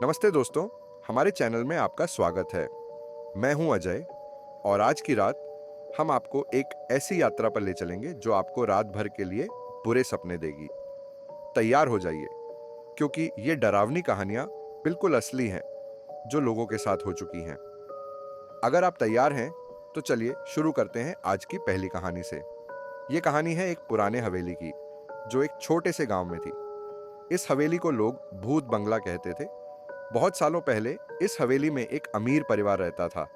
नमस्ते दोस्तों, हमारे चैनल में आपका स्वागत है। मैं हूं अजय और आज की रात हम आपको एक ऐसी यात्रा पर ले चलेंगे जो आपको रात भर के लिए बुरे सपने देगी। तैयार हो जाइए, क्योंकि ये डरावनी कहानियां बिल्कुल असली हैं, जो लोगों के साथ हो चुकी हैं। अगर आप तैयार हैं, तो चलिए शुरू करते हैं आज की पहली कहानी से। ये कहानी है एक पुराने हवेली की, जो एक छोटे से गांव में थी। इस हवेली को लोग भूत बंगला कहते थे। बहुत सालों पहले इस हवेली में एक अमीर परिवार रहता था,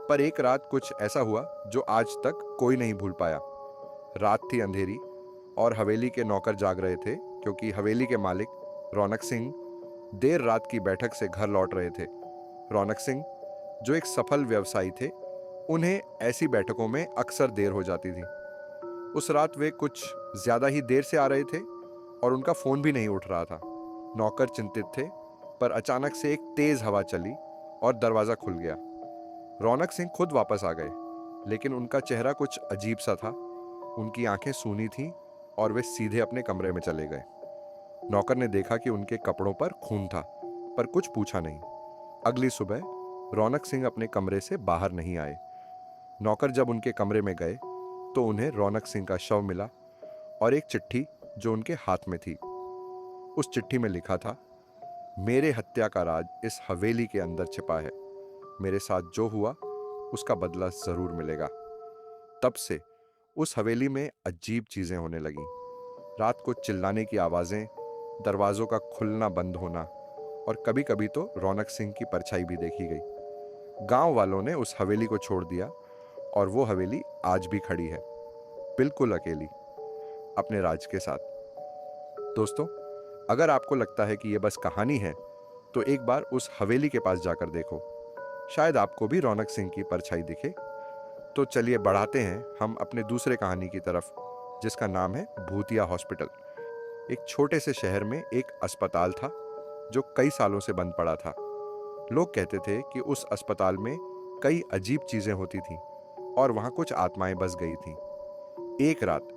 पर एक रात कुछ ऐसा हुआ जो आज तक कोई नहीं भूल पाया। रात थी अंधेरी और हवेली के नौकर जाग रहे थे, क्योंकि हवेली के मालिक रौनक सिंह देर रात की बैठक से घर लौट रहे थे। रौनक सिंह, जो एक सफल व्यवसायी थे, उन्हें ऐसी बैठकों में अक्सर देर हो जाती थी। उस रात वे कुछ ज्यादा ही देर से आ रहे थे और उनका फोन भी नहीं उठ रहा था। नौकर चिंतित थे, पर अचानक से एक तेज हवा चली और दरवाजा खुल गया। रौनक सिंह खुद वापस आ गए, लेकिन उनका चेहरा कुछ अजीब सा था। उनकी आंखें सूनी थीं और वे सीधे अपने कमरे में चले गए। नौकर ने देखा कि उनके कपड़ों पर खून था, पर कुछ पूछा नहीं। अगली सुबह रौनक सिंह अपने कमरे से बाहर नहीं आए। नौकर जब उनके कमरे में गए, तो उन्हें रौनक सिंह का शव मिला और एक चिट्ठी जो उनके हाथ में थी। उस चिट्ठी में लिखा था, मेरे हत्या का राज इस हवेली के अंदर छिपा है। मेरे साथ जो हुआ उसका बदला जरूर मिलेगा। तब से उस हवेली में अजीब चीजें होने लगीं। रात को चिल्लाने की आवाजें, दरवाजों का खुलना बंद होना और कभी-कभी तो रौनक सिंह की परछाई भी देखी गई। गांव वालों ने उस हवेली को छोड़ दिया और वो हवेली आज भी खड़ी है, बिल्कुल अकेली, अपने राज के साथ। दोस्तों, अगर आपको लगता है कि यह बस कहानी है, तो एक बार उस हवेली के पास जाकर देखो। शायद आपको भी रौनक सिंह की परछाई दिखे। तो चलिए बढ़ाते हैं हम अपने दूसरे कहानी की तरफ, जिसका नाम है भूतिया हॉस्पिटल। एक छोटे से शहर में एक अस्पताल था, जो कई सालों से बंद पड़ा था। लोग कहते थे कि उस अस्पताल में कई अजीब चीजें होती थीं और वहां कुछ आत्माएं बस गई थीं। एक रात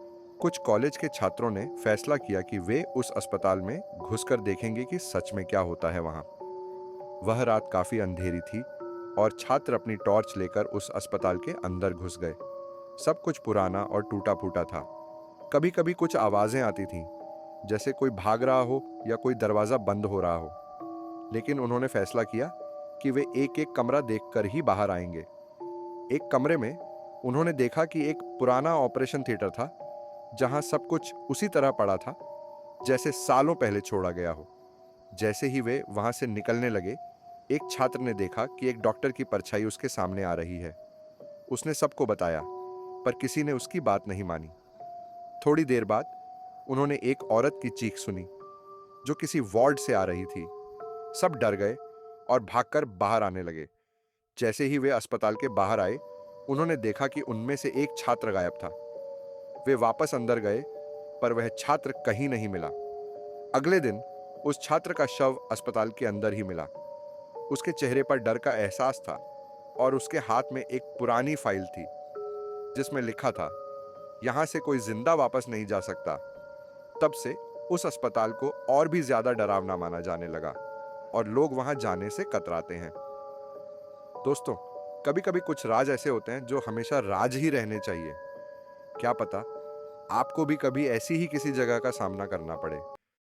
कुछ कॉलेज के छात्रों ने फैसला किया कि वे उस अस्पताल में घुसकर देखेंगे कि सच में क्या होता है वहां। वह रात काफी अंधेरी थी और छात्र अपनी टॉर्च लेकर उस अस्पताल के अंदर घुस गए। सब कुछ पुराना और टूटा फूटा था। कभी कभी कुछ आवाजें आती थीं, जैसे कोई भाग रहा हो या कोई दरवाजा बंद हो रहा हो। लेकिन उन्होंने फैसला किया कि वे एक एक कमरा देखकर ही बाहर आएंगे। एक कमरे में उन्होंने देखा कि एक पुराना ऑपरेशन थिएटर था, जहां सब कुछ उसी तरह पड़ा था जैसे सालों पहले छोड़ा गया हो। जैसे ही वे वहां से निकलने लगे, एक छात्र ने देखा कि एक डॉक्टर की परछाई उसके सामने आ रही है। उसने सबको बताया, पर किसी ने उसकी बात नहीं मानी। थोड़ी देर बाद उन्होंने एक औरत की चीख सुनी, जो किसी वार्ड से आ रही थी। सब डर गए और भागकर बाहर आने लगे। जैसे ही वे अस्पताल के बाहर आए, उन्होंने देखा कि उनमें से एक छात्र गायब था। वे वापस अंदर गए, पर वह छात्र कहीं नहीं मिला। अगले दिन उस छात्र का शव अस्पताल के अंदर ही मिला। उसके चेहरे पर डर का एहसास था और उसके हाथ में एक पुरानी फाइल थी, जिसमें लिखा था, यहां से कोई जिंदा वापस नहीं जा सकता। तब से उस अस्पताल को और भी ज्यादा डरावना माना जाने लगा और लोग वहां जाने से कतराते हैं। दोस्तों, कभी कभी कुछ राज ऐसे होते हैं जो हमेशा राज ही रहने चाहिए। क्या पता आपको भी कभी ऐसी ही किसी जगह का सामना करना पड़े।